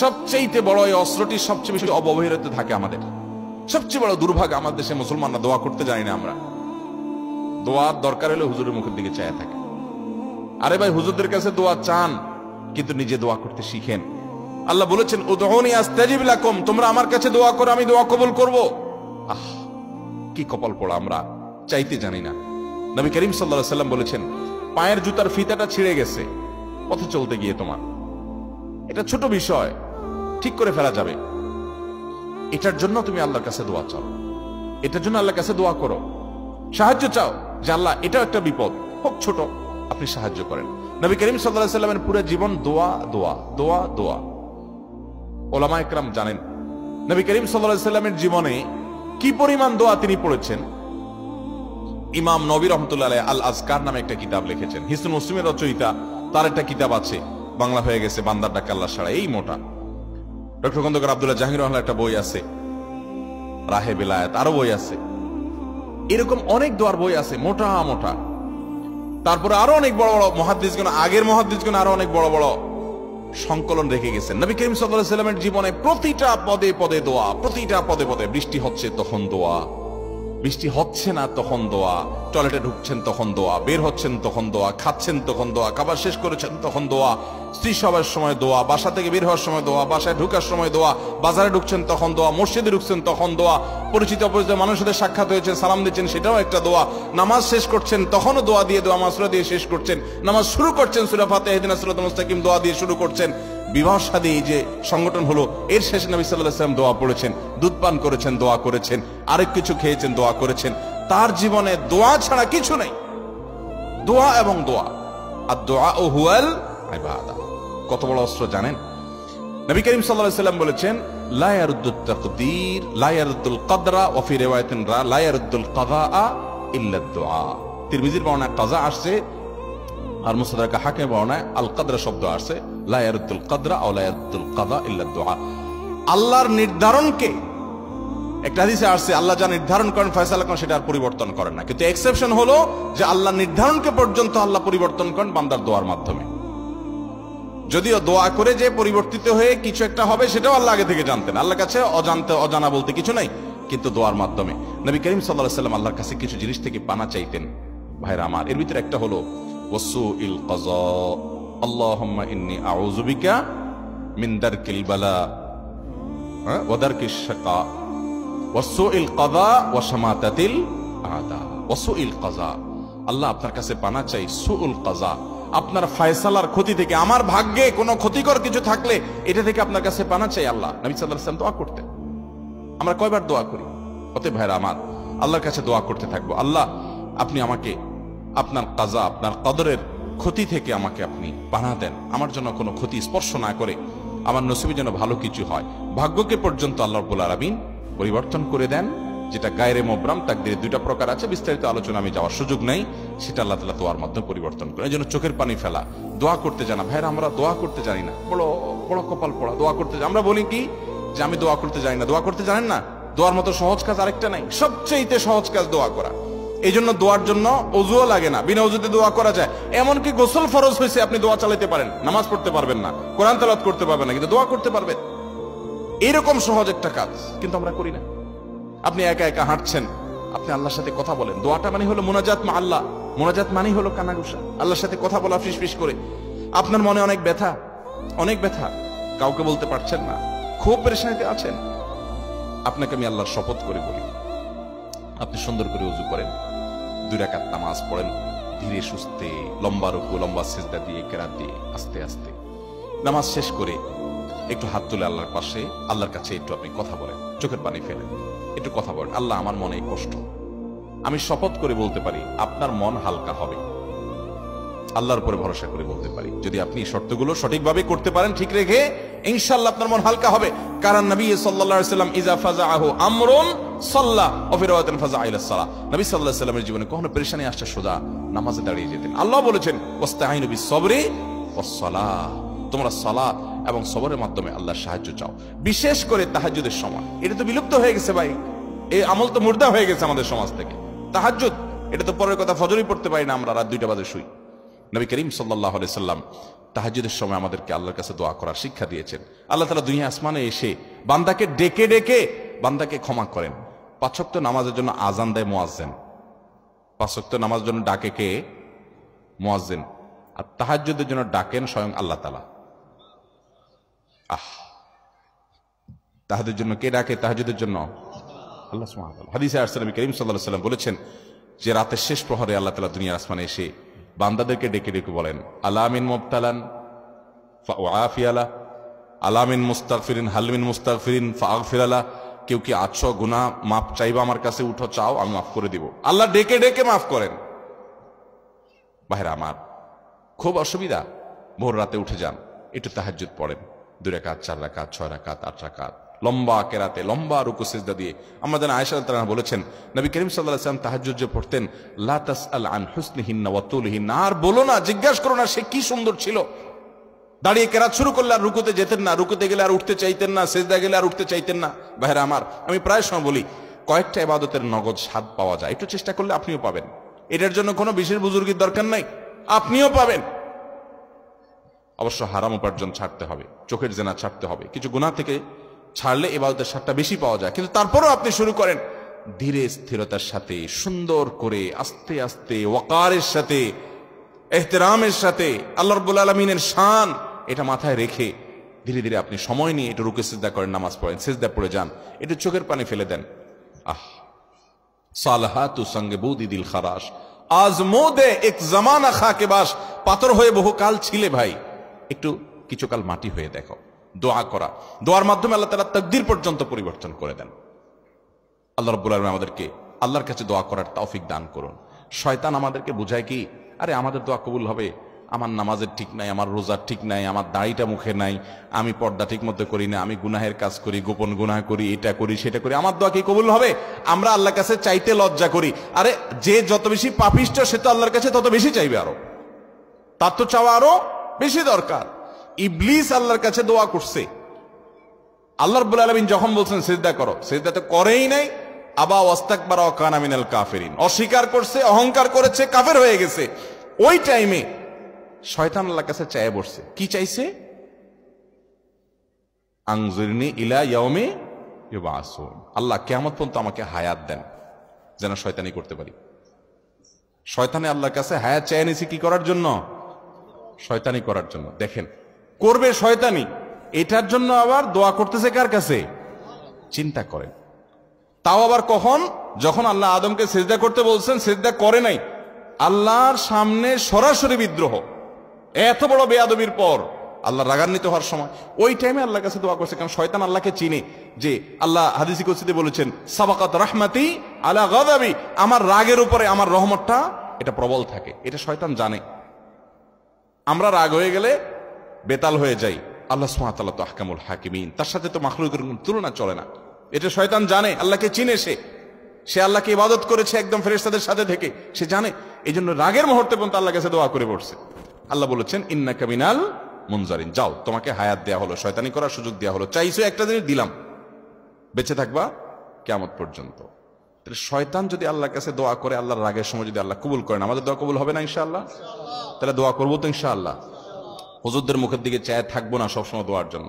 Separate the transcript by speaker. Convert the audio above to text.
Speaker 1: সবচেয়ে বড় এই অস্ত্রটি সবচেয়ে বেশি অবহেলিত থাকে আমাদের। সবচেয়ে বড় দুর্ভাগ্য আমার দেশে মুসলমানরা দোয়া করতে জানি না। আমরা দোয়ার দরকার হলে হুজুরের মুখের দিকে চায় থাকে। আরে ভাই, হুজুরদের কাছে দোয়া চান, কিন্তু নিজে দোয়া করতে শিখেন। আল্লাহ বলেছেন উদউনি আস্তাজিব লাকুম, তোমরা আমার কাছে দোয়া করো, আমি দোয়া কবুল করব। আহ, কি কপাল পোড়া, আমরা চাইতে জানি না। নবী করিম সাল্লাল্লাহু আলাইহি সাল্লাম বলেছেন, পায়ের জুতার ফিতাটা ছিঁড়ে গেছে পথে চলতে গিয়ে, তোমার এটা ছোট বিষয়, ঠিক করে ফেলা যাবে। এটার জন্য তুমি আল্লাহর কাছে দোয়া চাও, এটার জন্য আল্লাহর কাছে দোয়া করো, সাহায্য চাও যে আল্লাহ এটাও একটা বিপদ, হোক ছোট, আপনি সাহায্য করেন। নবী করিম সাল্লাল্লাহু আলাইহি সাল্লামের পুরো জীবন দোয়া দোয়া দোয়া দোয়া। ওলামা একরাম জানেন নবী করিম সাল্লাল্লাহু আলাইহি সাল্লামের জীবনে কি পরিমাণ দোয়া তিনি পড়েছেন। ইমাম নবী রাহমাতুল্লাহ আলাইহি আল আজকার নামে একটা কিতাব লিখেছেন। হিসনুল মুসলিমের রচয়িতা, তার একটা কিতাব আছে, বাংলা হয়ে গেছে বান্দার ডাক আল্লাহ ছাড়া, এই মোটা। ডক্টর খন্দকার আব্দুল্লাহ জাহির রহমানের একটা বই আছে, রাহে বেলায়েত, আরো বই আছে। এরকম অনেক দোয়ার বই আছে, মোটা মোটা। তারপরে আরো অনেক বড় বড় মুহাদ্দিসগণ, আগের মুহাদ্দিসগণ আরো অনেক বড় বড় সংকলন রেখে গেছেন। নবী করিম সাল্লাল্লাহু আলাইহি সাল্লামের জীবনে প্রতিটা পদে পদে দোয়া, প্রতিটা পদে পদে। বৃষ্টি হচ্ছে তখন দোয়া, বৃষ্টি হচ্ছে না তখন দোয়া, টয়লেটে ঢুকছেন তখন দোয়া, বের হচ্ছেন তখন দোয়া, খাচ্ছেন তখন দোয়া, খাবার শেষ করেছেন তখন দোয়া, স্ত্রী সবার সময় দোয়া, বাসা থেকে বের হওয়ার সময় দোয়া, বাসায় ঢুকার সময় দোয়া, বাজারে ঢুকছেন তখন দোয়া, মসজিদে ঢুকছেন তখন দোয়া, পরিচিত অপরিচিত মানুষের সাথে সাক্ষাৎ হয়েছে, সালাম দিচ্ছেন, সেটাও একটা দোয়া, নামাজ শেষ করছেন তখনও দোয়া দিয়ে, দোয়া মাসুরা দিয়ে শেষ করছেন, নামাজ শুরু করছেন সূরা ফাতিহা ইহদিনাস সিরাতাল মুস্তাকিম দোয়া দিয়ে শুরু করছেন। বিবাহ শাদী যে সংগঠন হলো, এর শেষে নবী সাল্লাল্লাহু আলাইহি ওয়াসাল্লাম দোয়া পড়েছেন, দুধ পান করেছেন, দোয়া করেছেন, আরেক কিছু খেয়েছেন, দোয়া করেছেন। তার জীবনে দোয়া ছাড়া কিছু নেই, দোয়া এবং দোয়া। আর দোয়া ও হুয়াল ইবাদা, কত বড় অস্ত্র জানেন। নবী করিম সাল্লাল্লাহু আলাইহি ওয়াসাল্লাম বলেছেন, লা ইয়ারুদ্দুত তাকদীর লা ইয়ারুদ্দুল কদরা ওয়া ফি রিওয়ায়াতিন লা ইয়ারুদ্দুল কাযা ইল্লা দুআ। তিরমিজির বর্ণনায় কাযা আসছে, আর মুসনাদ হাকিমের বর্ণনায় আল কদরা শব্দ আসছে, লা ইয়ারুদ্দুল কদরা ওয়া লা ইয়ারুদ্দুল কাযা ইল্লা দুআ। আল্লাহর নির্ধারণকে, একটা হাদিসে আসছে আল্লাহ যা নির্ধারণ করেন, ফয়সালা করেন, সেটা আর পরিবর্তন করেন না। কিন্তু এক্সেপশন হলো যে আল্লাহ নির্ধারণকে পর্যন্ত আল্লাহ পরিবর্তন করেন বান্দার দোয়ার মাধ্যমে। যদিও দোয়া করে যে পরিবর্তিত হয়ে কিছু একটা হবে, সেটাও আল্লাহ আগে থেকে জানতেন। আল্লাহর কাছে অজানা বলতে কিছু নাই, কিন্তু দোয়ার মাধ্যমে নবী করিম সাল্লাল্লাহু আলাইহি ওয়াসাল্লাম আল্লাহর কাছে কিছু জিনিস থেকে পানা চাইতেন। ভাইরা আমার, এর ভিতরে একটা হলো ওয়াসুইল কাযা, আল্লাহুম্মা ইন্নী আউযু বিকা মিন দারকিল বালা ওয়া দারকিশ শাকা ওয়াসুইল কাযা ওয়া শামাতাতিল আদা। ওয়াসুইল কাযা, আল্লাহ আপনার কাছে পানা চাই সুউল কাযা, আপনার ফয়সালার ক্ষতি থেকে, আমার ভাগ্যে কোনো ক্ষতিকর কিছু থাকলে এটা থেকে আপনার কাছে পানা চাই আল্লাহ। নবী সাল্লাল্লাহু আলাইহি ওয়াসাল্লাম দোয়া করতেন। আমরা কয়বার দোয়া করি? অতএব ভাইরা আমার, আল্লাহর কাছে দোয়া করতে থাকবো, আল্লাহ আপনি আমাকে আপনার কাযা, আপনার কদরের ক্ষতি থেকে আমাকে আপনি পানা দেন, আমার জন্য কোনো ক্ষতি স্পর্শ না করে আমার নসিবে যেন ভালো কিছু হয়। ভাগ্যকে পর্যন্ত আল্লাহ রাব্বুল আলামিন পরিবর্তন করে দেন, যেটা গায়রে মুবরাম তাকদীরে দুইটা প্রকার আছে, বিস্তারিত আলোচনা আমি যাওয়ার সুযোগ নাই, সেটা আল্লাহ তাআলা দোয়ার মাধ্যমে পরিবর্তন করেন। এই জন্য চোখের পানি ফেলা, দোয়া করতে জানা। ভাইরা, আমরা দোয়া করতে জানি না, বড় বড় কপাল পোড়া। দোয়া করতে, আমরা বলি কি যে আমি দোয়া করতে জানি না। দোয়া করতে জানেন না? দোয়ার মতো সহজ কাজ আরেকটা নাই, সবচেয়ে সহজ কাজ দোয়া করা। এই জন্য দোয়ার জন্য ওযুও লাগে না, বিনা ওযুতে দোয়া করা যায়। এমনকি গোসল ফরজ হয়েছে, আপনি দোয়া চালাতে পারেন, নামাজ পড়তে পারবেন না, কোরআন তেলাওয়াত করতে পারবেন না, কিন্তু দোয়া করতে পারবেন। এরকম সহজ একটা কাজ, কিন্তু আমরা করি না। আপনি একা একা হাঁটছেন, আপনি আল্লাহর সাথে কথা বলেন। দোয়াটা মানে হলো মুনাজাত মা আল্লাহ। মুনাজাত মানে হলো কানাঘুষা, আল্লাহর সাথে কথা বলা, ফিসফিস করে। আপনার মনে অনেক ব্যথা, অনেক ব্যথা, কাউকে বলতে পারছেন না, খুব পেরেশানিতে আছেন। আপনাকে আমি আল্লাহর শপথ করে বলি, আপনি সুন্দর করে ওযু করেন, 2 রাকাত নামাজ পড়েন, ধীরে সুস্থে, লম্বা রুকু, লম্বা সিজদা দিয়ে, কেরাত দিয়ে, আস্তে আস্তে নামাজ শেষ করে একটু হাত তুলে আল্লাহর পাশে, আল্লাহর কাছে একটু আপনি কথা বলেন, চোখের পানি ফেলেন, একটু কথা বলেন, আল্লাহ আমার মনে কষ্ট, আমি শপথ করে বলতে পারি আপনার মন হালকা হবে। আল্লাহর উপরে ভরসা করে বলতে পারি, যদি আপনি শর্তগুলো সঠিকভাবে করতে পারেন, ঠিক রেখে, ইনশাআল্লাহ আপনার মন হালকা হবে। কারণ নবী সাল্লাল্লাহু আলাইহি ওয়াসাল্লাম ইজা ফাজাআহু আমরুন সাল্লা ওয়া ফি রাওয়াতিন ফাজাআ ইলা সালাহ। নবী সাল্লাল্লাহু আলাইহি ওয়াসাল্লামের জীবনে কখনো পেরেশানি আসছে, সোজা নামাজে দাঁড়িয়ে যেতেন। আল্লাহ বলেছেন ওয়াস্তাঈনু বিস সাবরি ওয়াস সালাহ, তোমরা সালাত এবং সবরের মাধ্যমে আল্লাহর সাহায্য চাও, বিশেষ করে তাহাজ্জুদের সময়। এটা তো বিলুপ্ত হয়ে গেছে ভাই, এই আমল তো মুর্দা হয়ে গেছে আমাদের সমাজ থেকে। তাহাজ্জুদ, এটা তো পরের কথা, ফজরই পড়তে পারি না আমরা, রাত 2টা বাজে শুই। নবী করিম সাল্লাল্লাহু আলাইহি সাল্লাম তাহাজ্জুদের সময় আমাদেরকে আল্লাহর কাছে দোয়া করার শিক্ষা দিয়েছেন। আল্লাহ তাআলা দুনিয়া আসমানে এসে বান্দাকে ডেকে ডেকে বান্দাকে ক্ষমা করেন। 5 ওয়াক্ত নামাজের জন্য আজান দেয় মুয়াজ্জিন, 5 ওয়াক্ত নামাজের জন্য ডাকে কে? মুয়াজ্জিন। আর তাহাজ্জুদের জন্য ডাকেন স্বয়ং আল্লাহ তাআলা। তাহাজ্জুদের জন্য কে ডাকে? তাহাজ্জুদের জন্য আল্লাহ সুবহানাহু ওয়া তাআলা। হাদিসে আসছে নবী করিম সাল্লাল্লাহু আলাইহি সাল্লাম বলেছেন যে রাতের শেষ প্রহরে আল্লাহ তাআলা দুনিয়ার আসমানে এসে বান্দাদেরকে ডেকে ডেকে বলেন, আলা মিন মুবতালান ফাউআফিয়ালা, আলা মিন মুস্তাগফিরিন হাল মিন মুস্তাগফিরিন ফাগফিরালা। কেউ কি আছো গুনাহ মাফ চাইবা আমার কাছে, উঠো চাও আমি মাফ করে দিব। আল্লাহ ডেকে ডেকে মাফ করেন। ভাইরা আমার, খুব অসুবিধা, ভোর রাতে উঠে যান, একটু তাহাজ্জুদ পড়েন, 2 রাকাত 4 রাকাত 6 রাকাত 8 রাকাত, লম্বা কেরাতে লম্বা রুকু সিজদা দিয়ে। আমাদের আয়েশা রাদিয়াল্লাহু আনহা বলেছেন নবী করিম সাল্লাল্লাহু আলাইহি ওয়াসাল্লাম তাহাজ্জুদ যে পড়তেন, লা তাসআল আন হুসনিহিন্না ওয়া তুলিহিন্না, আর বলো না, জিজ্ঞাসা করো না সে কি সুন্দর ছিল। দাঁড়িয়ে কেরাত শুরু করলে আর রুকুতে যেতেন না, রুকুতে গেলে আর উঠতে চাইতেন না, সিজদা গেলে আর উঠতে চাইতেন না। ভাইরা আমার, আমি প্রায় সময় বলি কয়েকটা ইবাদতের নগদ স্বাদ পাওয়া যায়, একটু চেষ্টা করলে আপনিও পাবেন। এটার জন্য কোনো বিশেষ বুজুর্গের দরকার নাই, আপনিও পাবেন। অবশ্য হারাম উপার্জন ছাড়তে হবে, চোখের জেনা ছাড়তে হবে, কিছু গুনাহ থেকে ছাড়লে ইবাদতের স্বাদটা বেশি পাওয়া যায়। কিন্তু তারপরও আপনি শুরু করেন ধীরে স্থিরতার সাথে, সুন্দর করে, আস্তে আস্তে, ওয়াকারের সাথে, ইহতিরামের সাথে, আল্লাহ রাব্বুল আলামিনের শান এটা মাথায় রেখে ধীরে ধীরে আপনি সময় নিয়ে একটু রুকু সিজদা করেন, নামাজ পড়েন, সিজদা পড়ে যান, একটু চোখের পানি ফেলে দেন। সালাহাতু সঙ্গে বুদি দিল খারাস, আজ মোদে এক জামানা খাকে বাস, পাথর হয়ে বহুকাল ছিলে ভাই, একটু কিছুকাল মাটি হয়ে দেখো। দোয়া করা, দোয়ার মাধ্যমে আল্লাহ তাআলা তাকদীর পর্যন্ত পরিবর্তন করে দেন। আল্লাহ রাব্বুল আলামিন আমাদেরকে আল্লাহর কাছে দোয়া করার তৌফিক দান করুন। শয়তান আমাদেরকে বুঝায় কি, আরে আমাদের দোয়া কবুল হবে, আমার নামাজের ঠিক নাই, আমার রোজার ঠিক নাই, আমার দাড়িটা মুখে নাই, আমি পর্দা ঠিক মতো করি না, আমি গুনাহের কাজ করি, গোপন গুনাহ করি, এটা করি সেটা করি, আমার দোয়া কি কবুল হবে? আমরা আল্লাহর কাছে চাইতে লজ্জা করি। আরে যে যত বেশি পাপিষ্ঠ সে তো আল্লাহর কাছে তত বেশি চাইবে, আরো তার তো চাওয়া আরো বেশি দরকার। ইবলিস আল্লাহর কাছে দোয়া করছে, আল্লাহ রাব্বুল আলামিন যখন বলছেন সিজদা করো, সিজদা তো করেই নাই। আবা ওয়াস্তাকবারা ওয়া কানা মিনাল কাফিরিন, অস্বীকার করছে, অহংকার করেছে, কাফের হয়ে গেছে। ওই টাইমে শয়তান আল্লাহর কাছে চায় বসছে, কি চাইছে? আনজিরনি ইলা ইয়াউমি ইউবাসুন, আল্লাহ কিয়ামত পর্যন্ত আমাকে হায়াত দেন যেন শয়তানি করতে পারি। শয়তানে আল্লাহর কাছে হায়াত চেয়ে নিছে কি করার জন্য? শয়তানি করার জন্য। দেখেন, করবে শয়তানি, এটার জন্য আবার দোয়া করতেছে কার কাছে? চিন্তা করেন। তাও আবার কখন? যখন আল্লাহ আদমকে সিজদা করতে বলছেন, সিজদা করে নাই, আল্লাহর সামনে সরাসরি বিদ্রোহ, এত বড় বেয়াদবির পর আল্লাহ রাগান্বিত হওয়ার সময়, ওই টাইমে আল্লাহর কাছে দোয়া করছে। কারণ শয়তান আল্লাহকে চিনে, যে আল্লাহ হাদিসে কুদসিতে বলেছেন সাবাকাত রাহমাতি আলা গাদাবি, আমার রাগের উপরে আমার রহমতটা এটা প্রবল থাকে, এটা শয়তান জানে। আমরা রাগ হয়ে গেলে বেতাল হয়ে যাই, আল্লাহ সুবহানাহু ওয়া তাআলা তো আহকামুল হাকিমিন, তার সাথে তো মাখলুকের কোনো তুলনা চলে না। এটা শয়তান জানে, আল্লাহকে চিনে, সে আল্লাহকে ইবাদত করেছে একদম ফেরেশতাদের সাথে থেকে, সে জানে। এই জন্য রাগের মুহূর্তে পর্যন্ত আল্লাহর কাছে দোয়া করে পড়ছে। আল্লাহ বলেছেন ইন্নাকা মিনাল মুনজারিন, যাও তোমাকে হায়াত দেয়া হলো, শয়তানি করার সুযোগ দেয়া হলো, চাইছো একটা জিনিস দিলাম, বেঁচে থাকবা কিয়ামত পর্যন্ত। তাহলে শয়তান যদি আল্লাহর কাছে দোয়া করে, আল্লাহর রাগের সময় যদি আল্লাহ কবুল করেন, আমাদের দোয়া কবুল হবে না ইনশাআল্লাহ? তাহলে দোয়া করবো তো ইনশাআল্লাহ। হুজুরদের মুখের দিকে চেয়ে থাকবো না সবসময় দোয়ার জন্য।